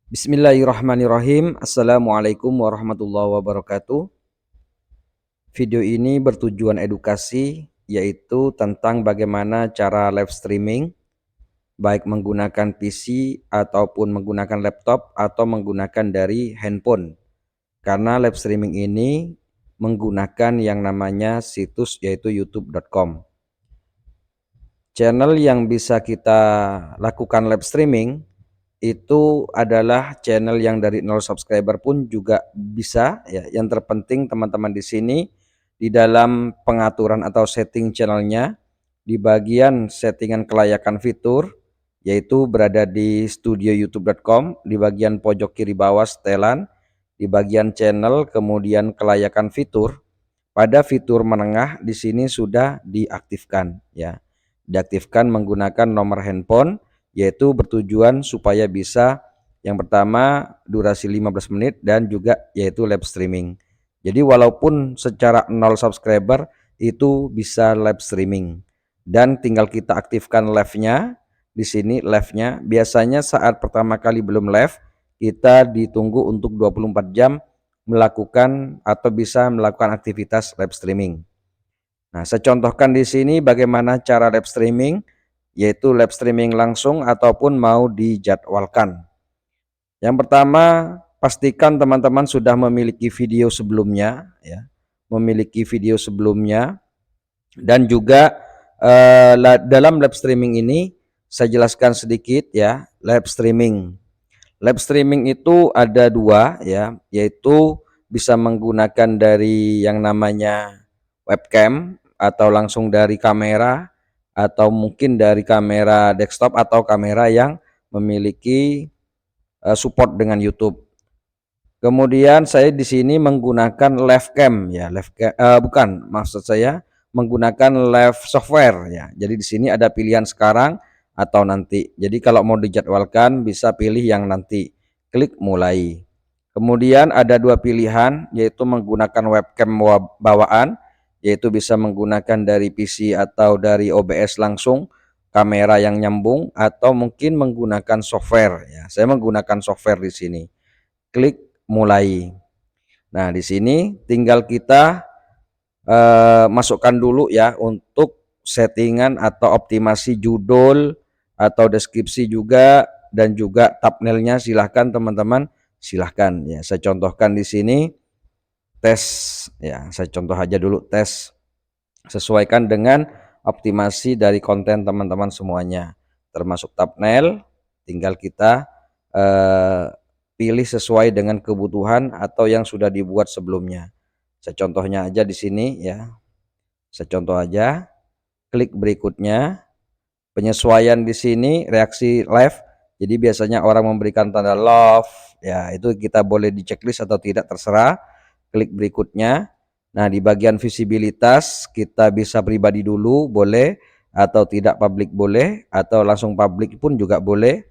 Bismillahirrahmanirrahim. Assalamualaikum warahmatullahi wabarakatuh. Video ini bertujuan edukasi, yaitu tentang bagaimana cara live streaming, baik menggunakan PC ataupun menggunakan laptop atau menggunakan dari handphone. Karena live streaming ini menggunakan yang namanya situs yaitu youtube.com. Channel yang bisa kita lakukan live streaming itu adalah channel yang dari 0 subscriber pun juga bisa ya. Yang terpenting teman-teman di sini di dalam pengaturan atau setting channelnya, di bagian settingan kelayakan fitur, yaitu berada di studio.youtube.com, di bagian pojok kiri bawah setelan, di bagian channel, kemudian kelayakan fitur. Pada fitur menengah di sini sudah diaktifkan ya. Diaktifkan menggunakan nomor handphone, yaitu bertujuan supaya bisa yang pertama durasi 15 menit dan juga yaitu live streaming. Jadi walaupun secara 0 subscriber itu bisa live streaming dan tinggal kita aktifkan live-nya. Di sini live-nya biasanya saat pertama kali belum live kita ditunggu untuk 24 jam melakukan atau bisa melakukan aktivitas live streaming. Nah, saya contohkan di sini bagaimana cara live streaming, yaitu live streaming langsung ataupun mau dijadwalkan. Yang pertama, pastikan teman-teman sudah memiliki video sebelumnya ya, memiliki video sebelumnya dan juga dalam live streaming ini saya jelaskan sedikit ya, live streaming. Live streaming itu ada dua ya, yaitu bisa menggunakan dari yang namanya webcam atau langsung dari kamera atau mungkin dari kamera desktop atau kamera yang memiliki support dengan YouTube. Kemudian saya di sini menggunakan live cam ya, bukan, maksud saya menggunakan live software ya. Jadi di sini ada pilihan sekarang atau nanti. Jadi kalau mau dijadwalkan bisa pilih yang nanti. Klik mulai. Kemudian ada dua pilihan, yaitu menggunakan webcam bawaan, yaitu bisa menggunakan dari PC atau dari OBS langsung, kamera yang nyambung, atau mungkin menggunakan software ya. Saya menggunakan software di sini. Klik mulai. Nah, di sini tinggal kita masukkan dulu ya untuk settingan atau optimasi judul atau deskripsi juga dan juga thumbnailnya. Silahkan teman-teman, silahkan ya. Saya contohkan di sini tes ya. Saya contoh aja dulu tes. Sesuaikan dengan optimasi dari konten teman-teman semuanya, termasuk thumbnail. Tinggal kita pilih sesuai dengan kebutuhan atau yang sudah dibuat sebelumnya. Saya contohnya aja di sini ya. Saya contoh aja. Klik berikutnya. Penyesuaian di sini reaksi live. Jadi biasanya orang memberikan tanda love ya, itu kita boleh di checklist atau tidak terserah. Klik berikutnya. Nah, di bagian visibilitas kita bisa pribadi dulu boleh, atau tidak publik boleh, atau langsung publik pun juga boleh,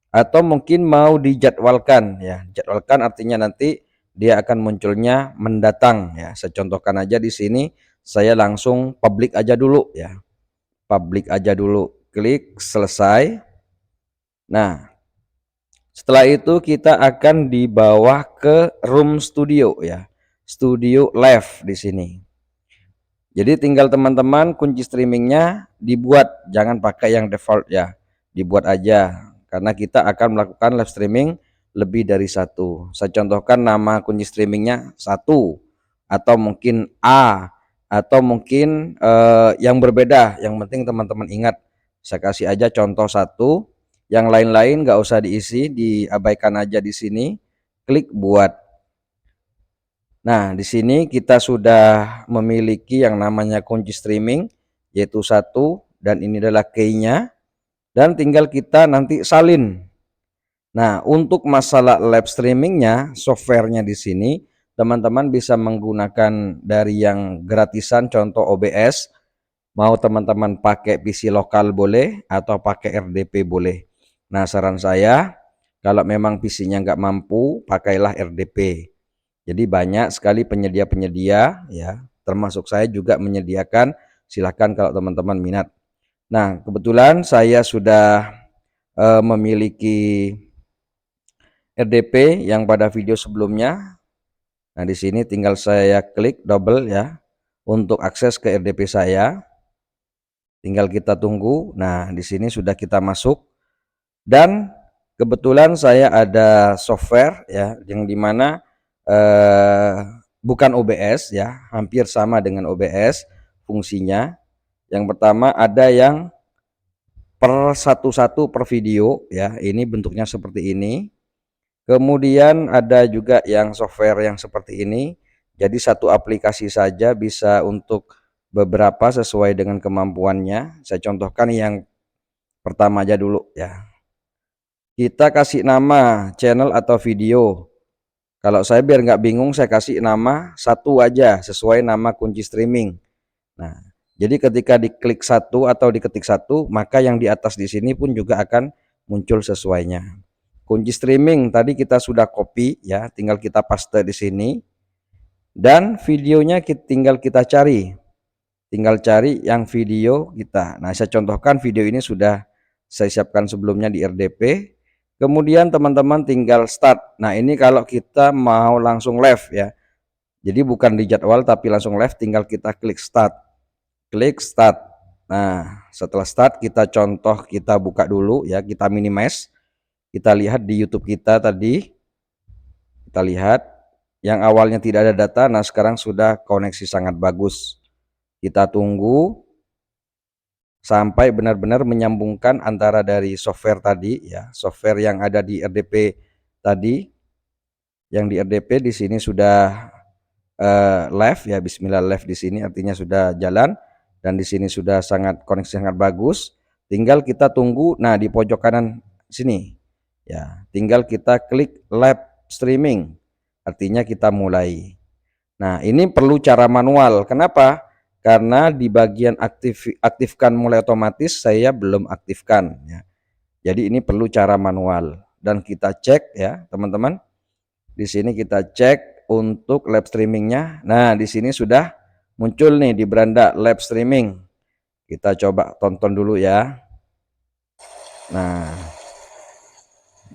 atau mungkin mau dijadwalkan ya. Jadwalkan artinya nanti dia akan munculnya mendatang ya. Saya contohkan aja di sini, saya langsung publik aja dulu ya. Publik aja dulu, klik selesai. Nah, setelah itu kita akan dibawa ke room studio ya. Studio live di sini. Jadi tinggal teman-teman kunci streamingnya dibuat, jangan pakai yang default ya. Dibuat aja karena kita akan melakukan live streaming lebih dari satu. Saya contohkan nama kunci streamingnya satu, atau mungkin A, atau mungkin yang berbeda. Yang penting teman-teman ingat, saya kasih aja contoh satu, yang lain-lain nggak usah diisi, diabaikan aja di sini. Klik buat. Nah, di sini kita sudah memiliki yang namanya kunci streaming, yaitu satu, dan ini adalah key-nya, dan tinggal kita nanti salin. Nah, untuk masalah live streamingnya, softwarenya di sini, teman-teman bisa menggunakan dari yang gratisan, contoh OBS. Mau teman-teman pakai PC lokal boleh, atau pakai RDP boleh. Nah, saran saya, kalau memang PC-nya nggak mampu, pakailah RDP. Jadi banyak sekali penyedia-penyedia ya, termasuk saya juga menyediakan, silahkan kalau teman-teman minat. Nah, kebetulan saya sudah memiliki RDP yang pada video sebelumnya. Nah, di sini tinggal saya klik double ya untuk akses ke RDP saya. Tinggal kita tunggu. Nah, di sini sudah kita masuk dan kebetulan saya ada software ya yang dimana bukan OBS ya, hampir sama dengan OBS fungsinya. Yang pertama ada yang per satu-satu per video ya, ini bentuknya seperti ini. Kemudian ada juga yang software yang seperti ini. Jadi satu aplikasi saja bisa untuk beberapa sesuai dengan kemampuannya. Saya contohkan yang pertama aja dulu ya. Kita kasih nama channel atau video. Kalau saya biar nggak bingung, saya kasih nama satu aja sesuai nama kunci streaming. Nah, jadi ketika diklik satu atau diketik satu, maka yang di atas di sini pun juga akan muncul sesuainya. Kunci streaming tadi kita sudah copy ya, tinggal kita paste di sini. Dan videonya tinggal kita cari. Tinggal cari yang video kita. Nah, saya contohkan video ini sudah saya siapkan sebelumnya di RDP. Kemudian teman-teman tinggal start. Nah, ini kalau kita mau langsung live ya. Jadi bukan di jadwal tapi langsung live, tinggal kita klik start. Klik start. Nah, setelah start kita contoh, kita buka dulu ya, kita minimize. Kita lihat di YouTube kita tadi. Kita lihat yang awalnya tidak ada data, nah sekarang sudah koneksi sangat bagus. Kita tunggu sampai benar-benar menyambungkan antara dari software tadi ya, software yang ada di RDP tadi. Yang di RDP di sini sudah live ya, bismillah live di sini artinya sudah jalan dan di sini sudah koneksi sangat bagus. Tinggal kita tunggu. Nah, di pojok kanan sini ya, tinggal kita klik live streaming. Artinya kita mulai. Nah, ini perlu cara manual. Kenapa? Karena di bagian aktifkan mulai otomatis saya belum aktifkan ya. Jadi ini perlu cara manual dan kita cek ya, teman-teman. Di sini kita cek untuk live streamingnya. Nah, di sini sudah muncul nih di beranda live streaming. Kita coba tonton dulu ya. Nah,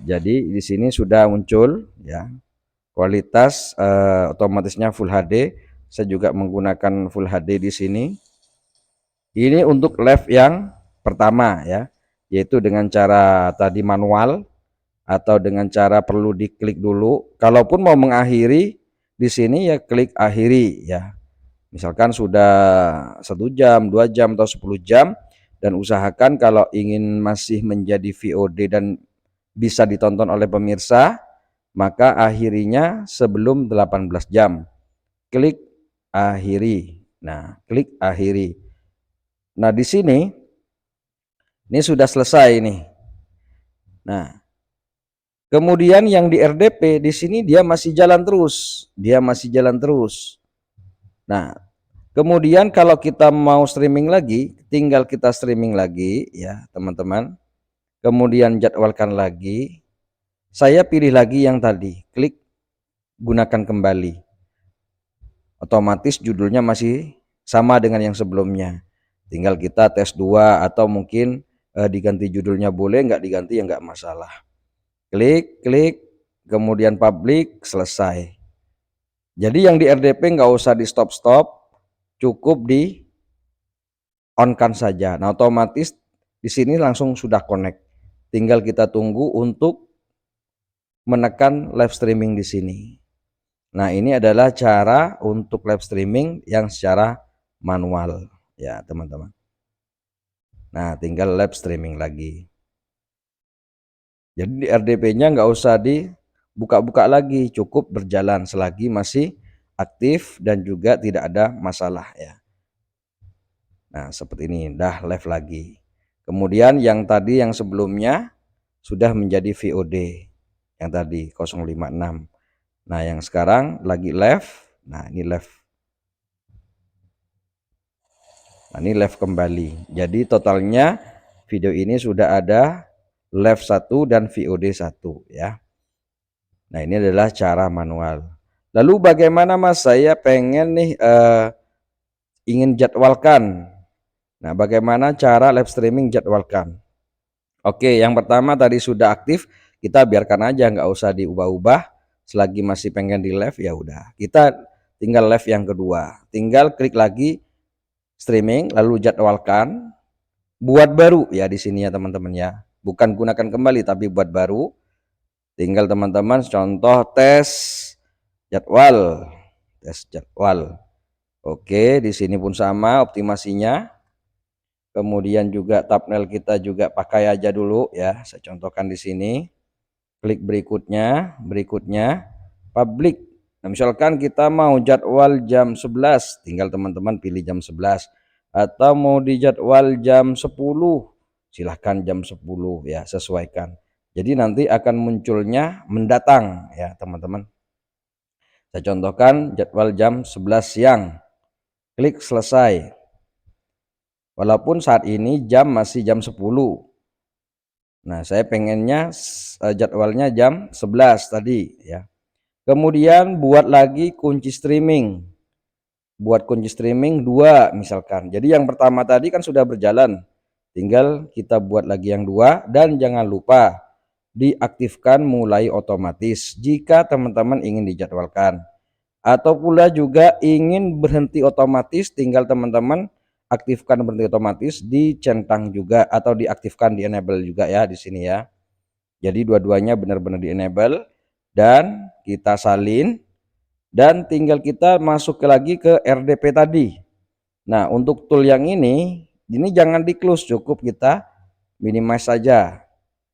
jadi di sini sudah muncul ya. Kualitas otomatisnya Full HD. Saya juga menggunakan Full HD di sini. Ini untuk live yang pertama ya, yaitu dengan cara tadi manual atau dengan cara perlu diklik dulu. Kalaupun mau mengakhiri di sini ya klik akhiri ya. Misalkan sudah 1 jam, 2 jam atau 10 jam dan usahakan kalau ingin masih menjadi VOD dan bisa ditonton oleh pemirsa, maka akhirinya sebelum 18 jam. Klik akhiri. Nah, klik akhiri. Nah, di sini ini sudah selesai nih. Nah, kemudian yang di RDP di sini dia masih jalan terus. Dia masih jalan terus. Nah, kemudian kalau kita mau streaming lagi, tinggal kita streaming lagi ya, teman-teman. Kemudian jadwalkan lagi. Saya pilih lagi yang tadi, klik gunakan kembali. Otomatis judulnya masih sama dengan yang sebelumnya. Tinggal kita tes 2 atau mungkin diganti judulnya boleh, nggak diganti ya nggak masalah. Klik, kemudian publik, selesai. Jadi yang di RDP nggak usah di stop-stop, cukup di on-kan saja. Nah, otomatis di sini langsung sudah connect. Tinggal kita tunggu untuk menekan live streaming di sini. Nah, ini adalah cara untuk live streaming yang secara manual ya, teman-teman. Nah, tinggal live streaming lagi. Jadi di RDP-nya nggak usah dibuka-buka lagi, cukup berjalan selagi masih aktif dan juga tidak ada masalah ya. Nah, seperti ini, dah live lagi. Kemudian yang tadi yang sebelumnya sudah menjadi VOD. Yang tadi 056. Nah, yang sekarang lagi live. Nah, ini live. Nah, ini live kembali. Jadi totalnya video ini sudah ada live 1 dan VOD 1 ya. Nah, ini adalah cara manual. Lalu bagaimana Mas? Saya pengen nih ingin jadwalkan. Nah, bagaimana cara live streaming jadwalkan? Oke, yang pertama tadi sudah aktif, kita biarkan aja, nggak usah diubah-ubah. Selagi masih pengen di live ya udah, kita tinggal live yang kedua, tinggal klik lagi streaming lalu jadwalkan, buat baru ya di sini ya teman-teman ya, bukan gunakan kembali tapi buat baru. Tinggal teman-teman contoh jadwal tes jadwal. Oke, di sini pun sama optimasinya. Kemudian juga thumbnail kita juga pakai aja dulu ya, saya contohkan di sini. Klik berikutnya public. Nah, misalkan kita mau jadwal jam 11, tinggal teman-teman pilih jam 11, atau mau di jadwal jam 10, silahkan jam 10 ya, sesuaikan. Jadi nanti akan munculnya mendatang ya teman-teman. Saya contohkan jadwal jam 11 siang, klik selesai. Walaupun saat ini jam masih jam 10. Nah, saya pengennya jadwalnya jam 11 tadi ya. Kemudian buat lagi kunci streaming. Buat kunci streaming 2 misalkan. Jadi yang pertama tadi kan sudah berjalan. Tinggal kita buat lagi yang 2 dan jangan lupa diaktifkan mulai otomatis jika teman-teman ingin dijadwalkan. Atau pula juga ingin berhenti otomatis, tinggal teman-teman aktifkan berhenti otomatis, dicentang juga atau diaktifkan di enable juga ya di sini ya. Jadi dua-duanya benar-benar di enable dan kita salin dan tinggal kita masuk lagi ke RDP tadi. Nah, untuk tool yang ini jangan di close, cukup kita minimize saja.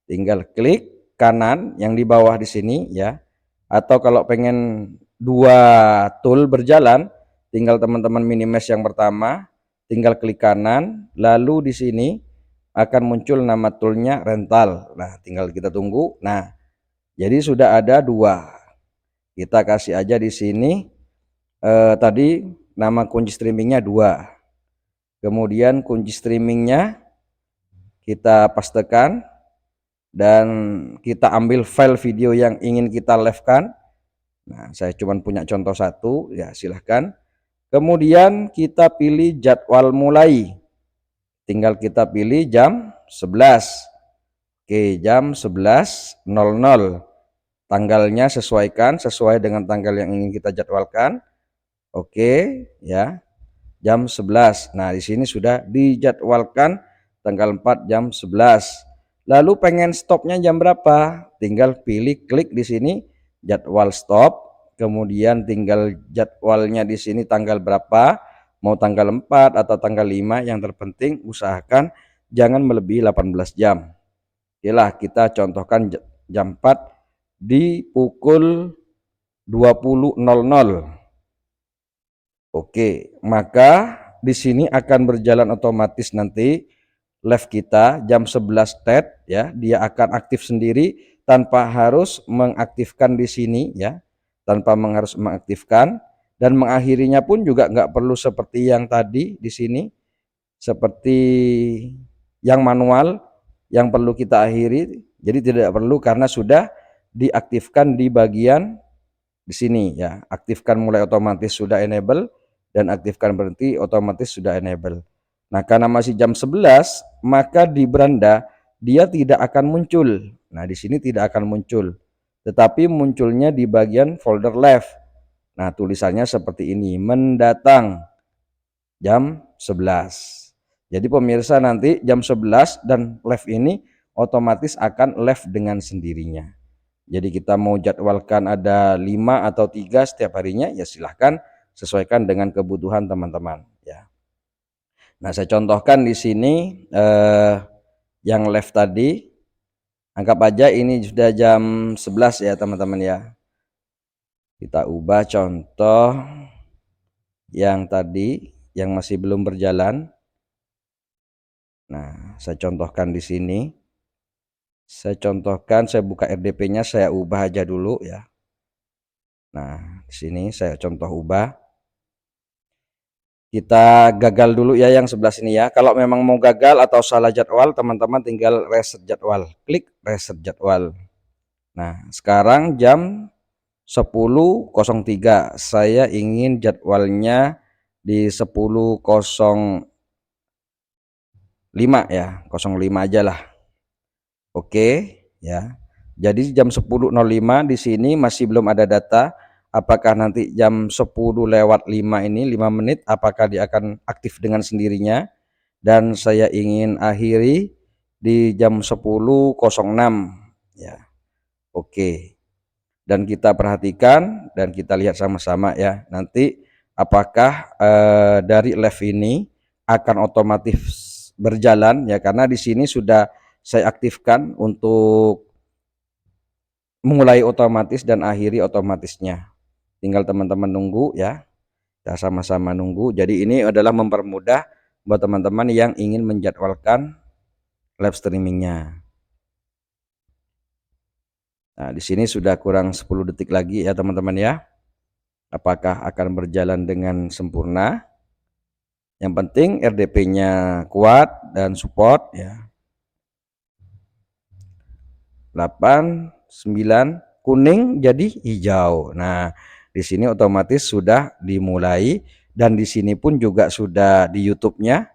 Tinggal klik kanan yang di bawah di sini ya. Atau kalau pengen dua tool berjalan, tinggal teman-teman minimize yang pertama, tinggal klik kanan, lalu di sini akan muncul nama toolnya rental. Nah, tinggal kita tunggu. Nah, jadi sudah ada 2. Kita kasih aja di sini tadi nama kunci streamingnya 2. Kemudian kunci streamingnya kita pastekan dan kita ambil file video yang ingin kita live-kan. Nah, saya cuma punya contoh 1 ya, silahkan. Kemudian kita pilih jadwal mulai, tinggal kita pilih jam 11. Oke, jam 11.00. Tanggalnya sesuaikan sesuai dengan tanggal yang ingin kita jadwalkan. Oke ya, jam 11. Nah, di sini sudah dijadwalkan tanggal 4 jam 11. Lalu pengen stopnya jam berapa? Tinggal pilih klik di sini jadwal stop. Kemudian tinggal jadwalnya di sini tanggal berapa, mau tanggal 4 atau tanggal 5, yang terpenting usahakan jangan melebihi 18 jam. Okelah, kita contohkan jam 4 di pukul 20.00. Oke, maka di sini akan berjalan otomatis nanti live kita jam 11 TET ya, dia akan aktif sendiri tanpa harus mengaktifkan di sini ya. Tanpa harus mengaktifkan, dan mengakhirinya pun juga nggak perlu seperti yang tadi di sini, seperti yang manual yang perlu kita akhiri. Jadi tidak perlu karena sudah diaktifkan di bagian di sini ya. Aktifkan mulai otomatis sudah enable dan aktifkan berhenti otomatis sudah enable. Nah, karena masih jam 11 maka di beranda dia tidak akan muncul. Nah, di sini tidak akan muncul, tetapi munculnya di bagian folder live. Nah, tulisannya seperti ini, mendatang jam 11. Jadi pemirsa nanti jam 11 dan live ini otomatis akan live dengan sendirinya. Jadi kita mau jadwalkan ada 5 atau 3 setiap harinya ya silahkan, sesuaikan dengan kebutuhan teman-teman ya. Nah, saya contohkan di sini yang live tadi. Anggap aja ini sudah jam 11 ya teman-teman ya. Kita ubah contoh yang tadi yang masih belum berjalan. Nah, saya contohkan di sini. Saya contohkan, saya buka RDP-nya, saya ubah aja dulu ya. Nah, di sini saya contoh ubah. Kita gagal dulu ya yang sebelah sini ya. Kalau memang mau gagal atau salah jadwal, teman-teman tinggal reset jadwal. Klik reset jadwal. Nah, sekarang jam 10.03. Saya ingin jadwalnya di 10.05 ya. 05 aja lah. Oke ya. Jadi jam 10.05 di sini masih belum ada data. Apakah nanti jam 10:05 ini 5 menit apakah dia akan aktif dengan sendirinya, dan saya ingin akhiri di jam 10.06 ya. Oke. Dan kita perhatikan dan kita lihat sama-sama ya. Nanti apakah dari live ini akan otomatis berjalan ya, karena di sini sudah saya aktifkan untuk mulai otomatis dan akhiri otomatisnya. Tinggal teman-teman nunggu ya. Kita sama-sama nunggu. Jadi ini adalah mempermudah buat teman-teman yang ingin menjadwalkan live streamingnya. Nah, di sini sudah kurang 10 detik lagi ya teman-teman ya. Apakah akan berjalan dengan sempurna? Yang penting RDP-nya kuat dan support ya. 8, 9, kuning jadi hijau. Nah, di sini otomatis sudah dimulai, dan di sini pun juga sudah di YouTube-nya.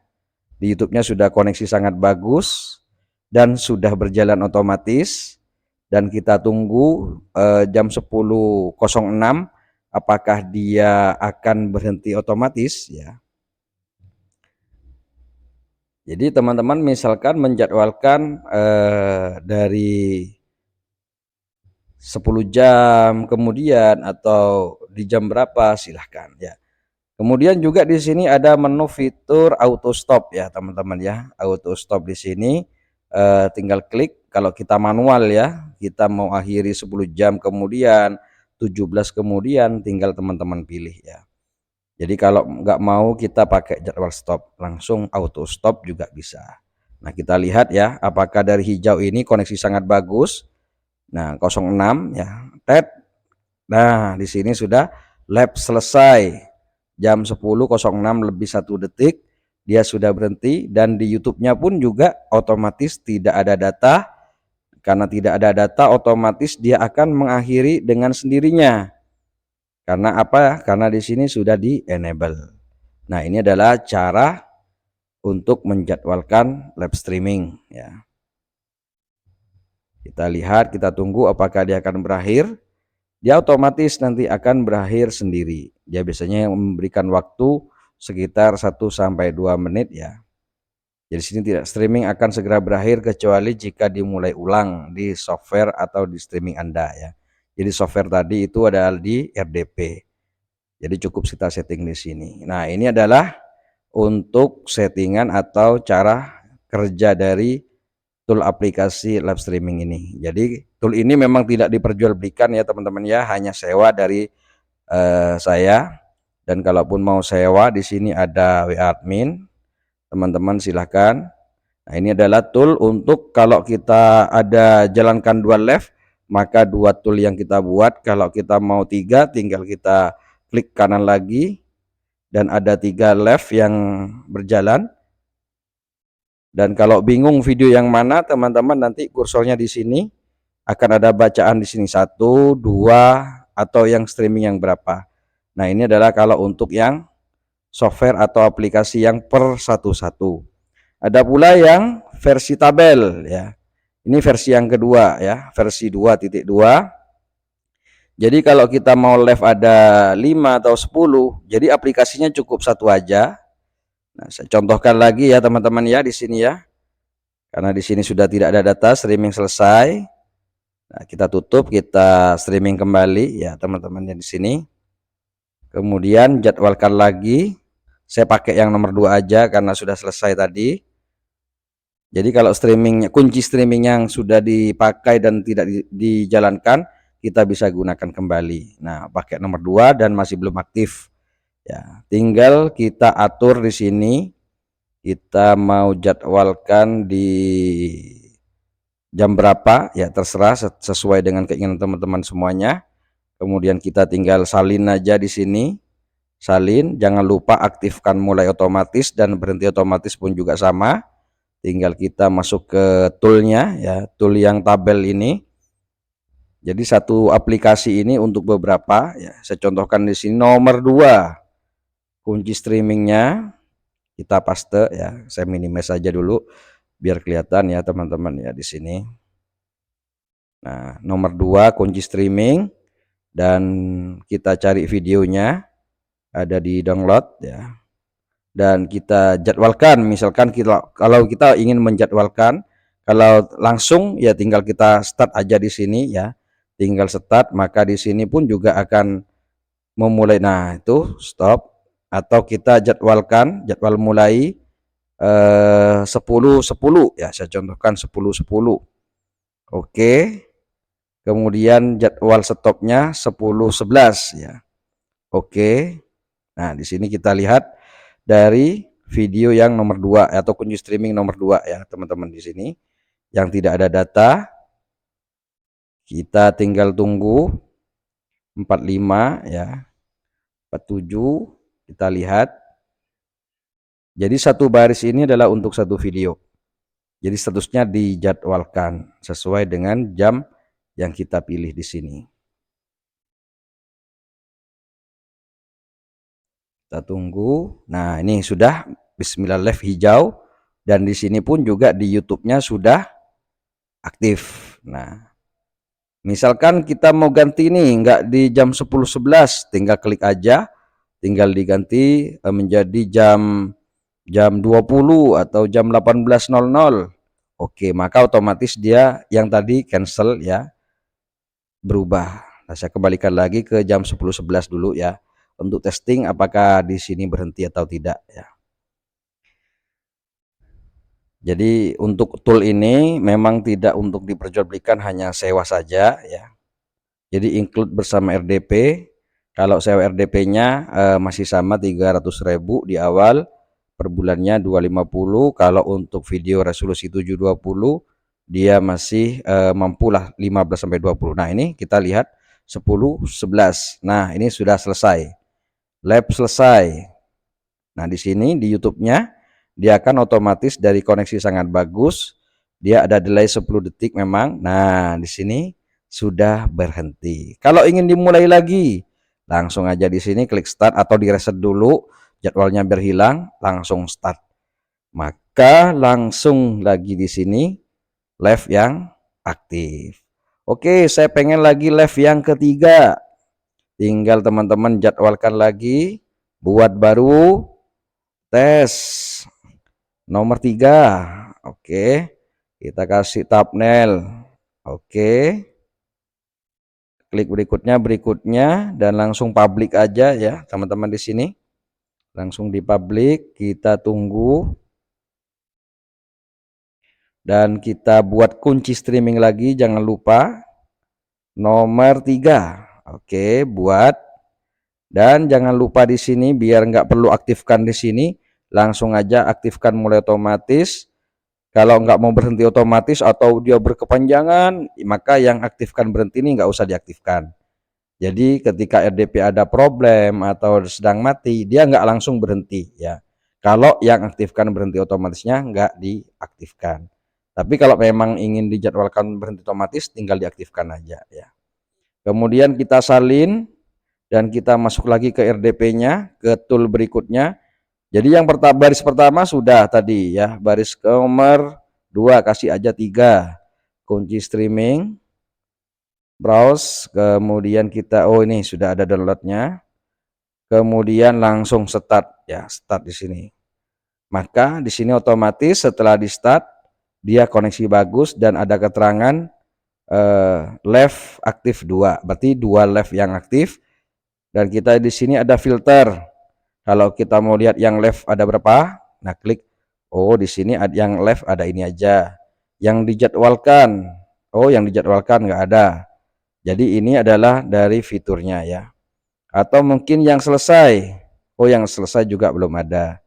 Di YouTube-nya sudah koneksi sangat bagus dan sudah berjalan otomatis, dan kita tunggu jam 10.06 apakah dia akan berhenti otomatis ya. Jadi teman-teman misalkan menjadwalkan dari 10 jam kemudian atau di jam berapa silahkan ya. Kemudian juga di sini ada menu fitur auto stop ya teman-teman ya. Auto stop di sini tinggal klik. Kalau kita manual ya, kita mau akhiri 10 jam kemudian, 17 kemudian, tinggal teman-teman pilih ya. Jadi kalau nggak mau kita pakai jadwal stop, langsung auto stop juga bisa. Nah, kita lihat ya, apakah dari hijau ini koneksi sangat bagus. Nah, 06 ya, tet. Nah, di sini sudah lab selesai. Jam 10.06 lebih 1 detik dia sudah berhenti, dan di YouTube-nya pun juga otomatis tidak ada data. Karena tidak ada data, otomatis dia akan mengakhiri dengan sendirinya. Karena apa? Karena di sini sudah di enable. Nah, ini adalah cara untuk menjadwalkan live streaming ya. Kita lihat, kita tunggu apakah dia akan berakhir. Dia otomatis nanti akan berakhir sendiri. Dia biasanya memberikan waktu sekitar 1-2 menit ya. Jadi sini tidak, streaming akan segera berakhir kecuali jika dimulai ulang di software atau di streaming Anda ya. Jadi software tadi itu adalah di RDP. Jadi cukup kita setting di sini. Nah, ini adalah untuk settingan atau cara kerja dari tool aplikasi live streaming ini. Jadi tool ini memang tidak diperjualbelikan ya teman-teman ya, hanya sewa dari saya. Dan kalaupun mau sewa, di sini ada WA admin, teman-teman silahkan. Nah, ini adalah tool untuk kalau kita ada jalankan 2 live, maka 2 tool yang kita buat. Kalau kita mau 3, tinggal kita klik kanan lagi dan ada 3 live yang berjalan. Dan kalau bingung video yang mana, teman-teman nanti kursornya di sini akan ada bacaan di sini 1, 2, atau yang streaming yang berapa. Nah, ini adalah kalau untuk yang software atau aplikasi yang per satu-satu. Ada pula yang versi tabel ya. Ini versi yang kedua ya, versi 2.2. Jadi kalau kita mau live ada 5 atau 10, jadi aplikasinya cukup satu aja. Nah, saya contohkan lagi ya teman-teman ya di sini ya. Karena di sini sudah tidak ada data, streaming selesai. Nah, kita tutup, kita streaming kembali ya teman-teman di sini. Kemudian jadwalkan lagi. Saya pakai yang nomor 2 aja karena sudah selesai tadi. Jadi kalau streamingnya, kunci streaming yang sudah dipakai dan tidak dijalankan, kita bisa gunakan kembali. Nah, pakai nomor 2 dan masih belum aktif. Ya, tinggal kita atur di sini. Kita mau jadwalkan di jam berapa ya, terserah sesuai dengan keinginan teman-teman semuanya. Kemudian kita tinggal salin aja di sini. Salin, jangan lupa aktifkan mulai otomatis dan berhenti otomatis pun juga sama. Tinggal kita masuk ke toolnya ya, tool yang tabel ini. Jadi satu aplikasi ini untuk beberapa ya. Saya contohkan di sini nomor 2. Kunci streamingnya kita paste ya. Saya minimize saja dulu biar kelihatan ya teman-teman ya di sini. Nah, nomor 2 kunci streaming, dan kita cari videonya, ada di download ya. Dan kita jadwalkan, misalkan kalau kita ingin menjadwalkan, kalau langsung ya tinggal kita start aja di sini ya. Tinggal start, maka di sini pun juga akan memulai. Nah, itu stop, atau kita jadwalkan, jadwal mulai 10.10 ya, saya contohkan 10.10. Oke. Kemudian jadwal stopnya 10.11 ya. Oke. Nah, di sini kita lihat dari video yang nomor 2 atau kunci streaming nomor 2 ya, teman-teman. Di sini yang tidak ada data, kita tinggal tunggu 45 ya, 47, kita lihat. Jadi satu baris ini adalah untuk satu video. Jadi statusnya dijadwalkan sesuai dengan jam yang kita pilih di sini. Kita tunggu. Nah, ini sudah Bismillah live hijau, dan di sini pun juga di YouTube-nya sudah aktif. Nah, misalkan kita mau ganti nih, nggak di jam 10.11, tinggal klik aja, tinggal diganti menjadi jam 20 atau jam 18.00. Oke, maka otomatis dia yang tadi cancel ya, berubah. Nah, saya kembalikan lagi ke jam 10.11 dulu ya, untuk testing apakah di sini berhenti atau tidak ya. Jadi untuk tool ini memang tidak untuk diperjualbelikan, hanya sewa saja ya. Jadi include bersama RDP. Kalau sewa RDP-nya masih sama 300.000 di awal, per bulannya 250. Kalau untuk video resolusi 720 dia masih mampulah 15 sampai 20. Nah, ini kita lihat 10.11. Nah, ini sudah selesai. Lab selesai. Nah, di sini di YouTube-nya dia akan otomatis dari koneksi sangat bagus. Dia ada delay 10 detik memang. Nah, di sini sudah berhenti. Kalau ingin dimulai lagi, langsung aja di sini klik start atau di reset dulu, jadwalnya berhilang, langsung start. Maka langsung lagi di sini live yang aktif. Oke, saya pengen lagi live yang ketiga. Tinggal teman-teman jadwalkan lagi, buat baru, tes nomor 3. Oke, kita kasih thumbnail. Oke, klik berikutnya dan langsung publik aja ya teman-teman. Di sini langsung di publik, kita tunggu dan kita buat kunci streaming lagi, jangan lupa nomor 3. Oke, buat, dan jangan lupa di sini biar nggak perlu aktifkan di sini, langsung aja aktifkan mulai otomatis. Kalau nggak mau berhenti otomatis atau dia berkepanjangan, maka yang aktifkan berhenti ini nggak usah diaktifkan. Jadi ketika RDP ada problem atau sedang mati, dia nggak langsung berhenti ya. Kalau yang aktifkan berhenti otomatisnya nggak diaktifkan. Tapi kalau memang ingin dijadwalkan berhenti otomatis, tinggal diaktifkan aja ya. Kemudian kita salin dan kita masuk lagi ke RDP-nya, ke tool berikutnya. Jadi yang baris pertama sudah tadi ya, baris nomor 2 kasih aja 3, kunci streaming, browse, kemudian kita ini sudah ada downloadnya, kemudian langsung start ya, start di sini. Maka di sini otomatis setelah di start dia koneksi bagus dan ada keterangan live aktif 2, berarti 2 live yang aktif. Dan kita di sini ada filter. Kalau kita mau lihat yang live ada berapa, nah klik, oh di sini ada yang live ada ini aja. Yang dijadwalkan, oh yang dijadwalkan nggak ada. Jadi ini adalah dari fiturnya ya. Atau mungkin yang selesai, oh yang selesai juga belum ada.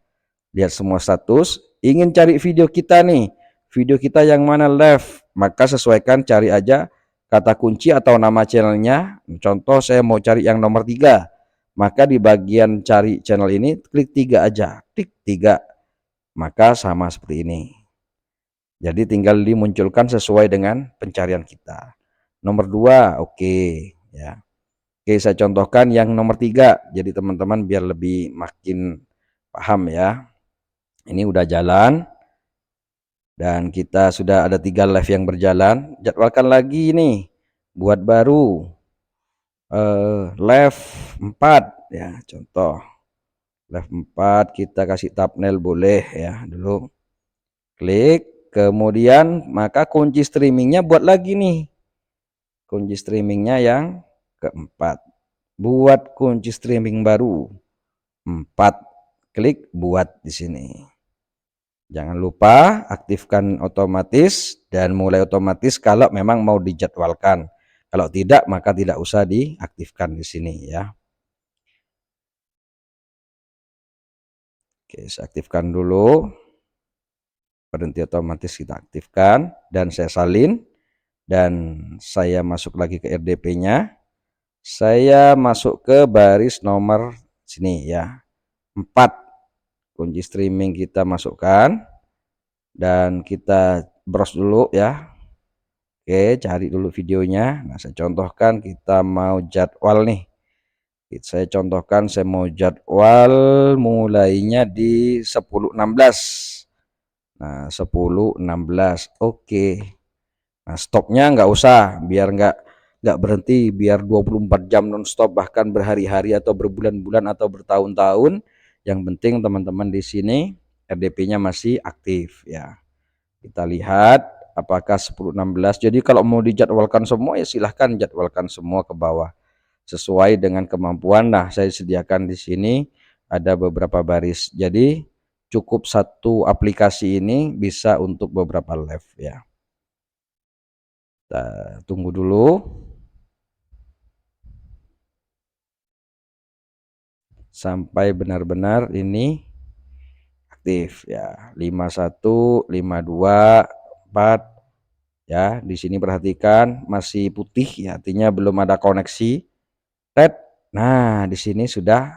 Lihat semua status. Ingin cari video kita nih, video kita yang mana live, maka sesuaikan, cari aja kata kunci atau nama channelnya. Contoh saya mau cari yang nomor 3, maka di bagian cari channel ini klik 3 aja, klik 3, maka sama seperti ini. Jadi tinggal dimunculkan sesuai dengan pencarian kita. Nomor 2 oke ya. Oke, saya contohkan yang nomor 3, jadi teman-teman biar lebih makin paham ya. Ini udah jalan. Dan kita sudah ada 3 live yang berjalan, jadwalkan lagi nih buat baru live 4 ya, contoh live 4 kita kasih thumbnail boleh ya dulu, klik, kemudian maka kunci streamingnya buat lagi nih, kunci streamingnya yang keempat, buat kunci streaming baru 4, klik buat di sini. Jangan lupa aktifkan otomatis dan mulai otomatis kalau memang mau dijadwalkan. Kalau tidak maka tidak usah diaktifkan di sini ya. Oke, saya aktifkan dulu. Berhenti otomatis kita aktifkan dan saya salin dan saya masuk lagi ke RDP-nya. Saya masuk ke baris nomor sini ya. 4. Kunci streaming kita masukkan dan kita browse dulu ya. Oke, cari dulu videonya. Nah, saya contohkan kita mau jadwal nih. Saya contohkan saya mau jadwal mulainya di 10.16. Nah, 10.16. Oke. Nah, stopnya nggak usah, biar nggak berhenti, biar 24 jam nonstop bahkan berhari-hari atau berbulan-bulan atau bertahun-tahun. Yang penting teman-teman di sini RDP-nya masih aktif ya. Kita lihat apakah 10.16. Jadi kalau mau dijadwalkan semua ya silahkan jadwalkan semua ke bawah sesuai dengan kemampuan. Nah, saya sediakan di sini ada beberapa baris. Jadi cukup satu aplikasi ini bisa untuk beberapa live ya. Kita tunggu dulu sampai benar-benar ini aktif ya. 51, 52, 4 ya. Di sini perhatikan masih putih ya, artinya belum ada koneksi. Red. Nah, di sini sudah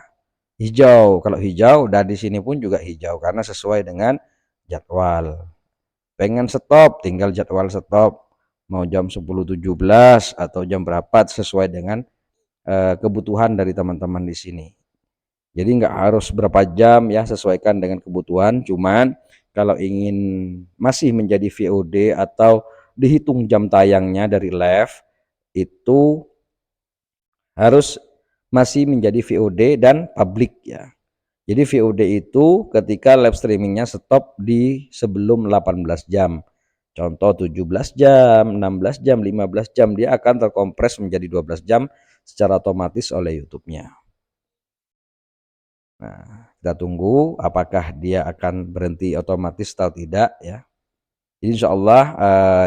hijau. Kalau hijau dan di sini pun juga hijau karena sesuai dengan jadwal. Pengen stop, tinggal jadwal stop. Mau jam 10.17 atau jam berapa sesuai dengan kebutuhan dari teman-teman di sini. Jadi nggak harus berapa jam ya, sesuaikan dengan kebutuhan. Cuman kalau ingin masih menjadi VOD atau dihitung jam tayangnya dari live itu harus masih menjadi VOD dan publik ya. Jadi VOD itu ketika live streamingnya stop di sebelum 18 jam. Contoh 17 jam, 16 jam, 15 jam, dia akan terkompres menjadi 12 jam secara otomatis oleh YouTube-nya. Nah, kita tunggu apakah dia akan berhenti otomatis atau tidak ya. Jadi insya Allah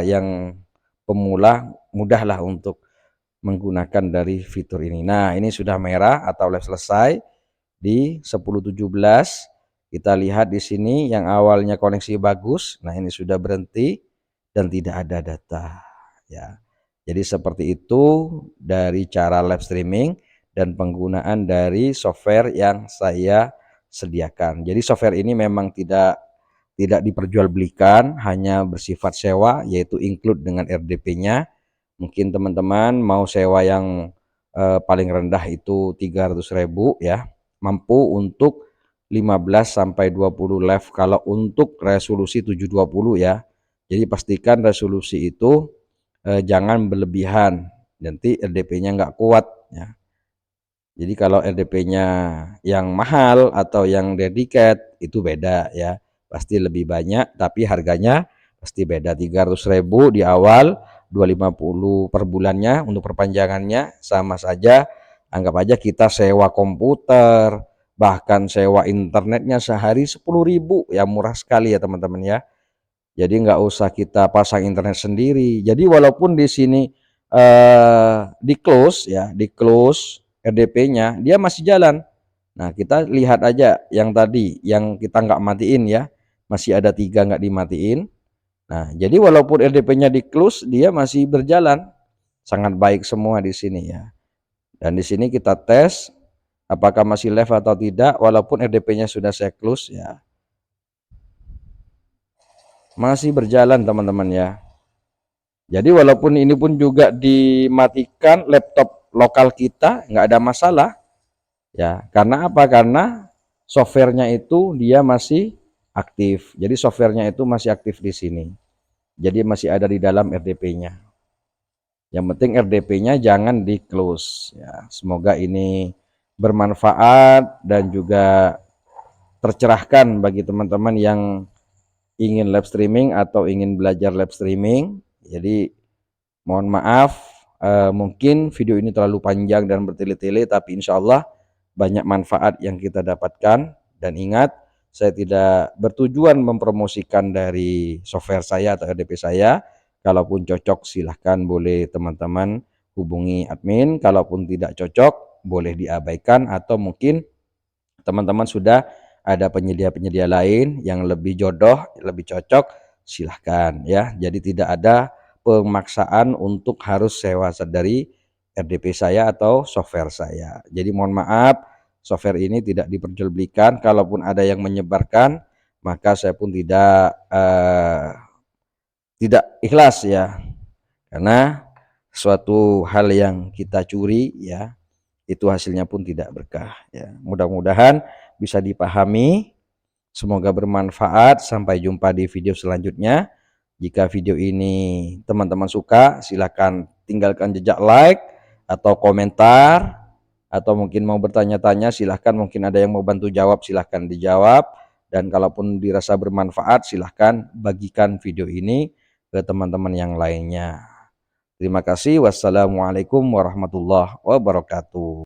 yang pemula mudahlah untuk menggunakan dari fitur ini. Nah, ini sudah merah atau live selesai di 10.17. Kita lihat di sini yang awalnya koneksi bagus. Nah, ini sudah berhenti dan tidak ada data ya. Jadi seperti itu dari cara live streaming dan penggunaan dari software yang saya sediakan. Jadi software ini memang tidak diperjualbelikan, hanya bersifat sewa, yaitu include dengan RDP-nya. Mungkin teman-teman mau sewa yang paling rendah itu 300.000 ya, mampu untuk 15 sampai 20 live kalau untuk resolusi 720 ya. Jadi pastikan resolusi itu jangan berlebihan, nanti RDP-nya nggak kuat ya. Jadi kalau RDP-nya yang mahal atau yang dedicated itu beda ya, pasti lebih banyak tapi harganya pasti beda. 300.000 di awal, 250 per bulannya untuk perpanjangannya, sama saja anggap aja kita sewa komputer, bahkan sewa internetnya sehari 10.000 ya, murah sekali ya teman-teman ya. Jadi nggak usah kita pasang internet sendiri. Jadi walaupun di sini di close ya, di close RDP-nya dia masih jalan. Nah, kita lihat aja yang tadi yang kita nggak matiin ya, masih ada 3 nggak dimatiin. Nah, jadi walaupun RDP-nya di close dia masih berjalan. Sangat baik semua di sini ya. Dan di sini kita tes apakah masih live atau tidak walaupun RDP-nya sudah saya close ya. Masih berjalan teman-teman ya. Jadi walaupun ini pun juga dimatikan laptop lokal kita nggak ada masalah ya. Karena apa? Karena softwarenya itu dia masih aktif. Jadi softwarenya itu masih aktif di sini. Jadi masih ada di dalam RDP-nya. Yang penting RDP-nya jangan di close ya. Semoga ini bermanfaat dan juga tercerahkan bagi teman-teman yang ingin live streaming atau ingin belajar live streaming. Jadi mohon maaf, mungkin video ini terlalu panjang dan bertele-tele, tapi insya Allah banyak manfaat yang kita dapatkan. Dan ingat, saya tidak bertujuan mempromosikan dari software saya atau RDP saya. Kalaupun cocok silahkan boleh teman-teman hubungi admin, kalaupun tidak cocok boleh diabaikan, atau mungkin teman-teman sudah ada penyedia-penyedia lain yang lebih jodoh, lebih cocok, silahkan ya. Jadi tidak ada pemaksaan untuk harus sewa dari RDP saya atau software saya. Jadi mohon maaf, software ini tidak diperjualbelikan. Kalaupun ada yang menyebarkan, maka saya pun tidak ikhlas ya, karena suatu hal yang kita curi ya, itu hasilnya pun tidak berkah ya. Mudah-mudahan bisa dipahami, semoga bermanfaat. Sampai jumpa di video selanjutnya. Jika video ini teman-teman suka, silakan tinggalkan jejak like atau komentar, atau mungkin mau bertanya-tanya silahkan, mungkin ada yang mau bantu jawab silahkan dijawab. Dan kalaupun dirasa bermanfaat silahkan bagikan video ini ke teman-teman yang lainnya. Terima kasih. Wassalamualaikum warahmatullahi wabarakatuh.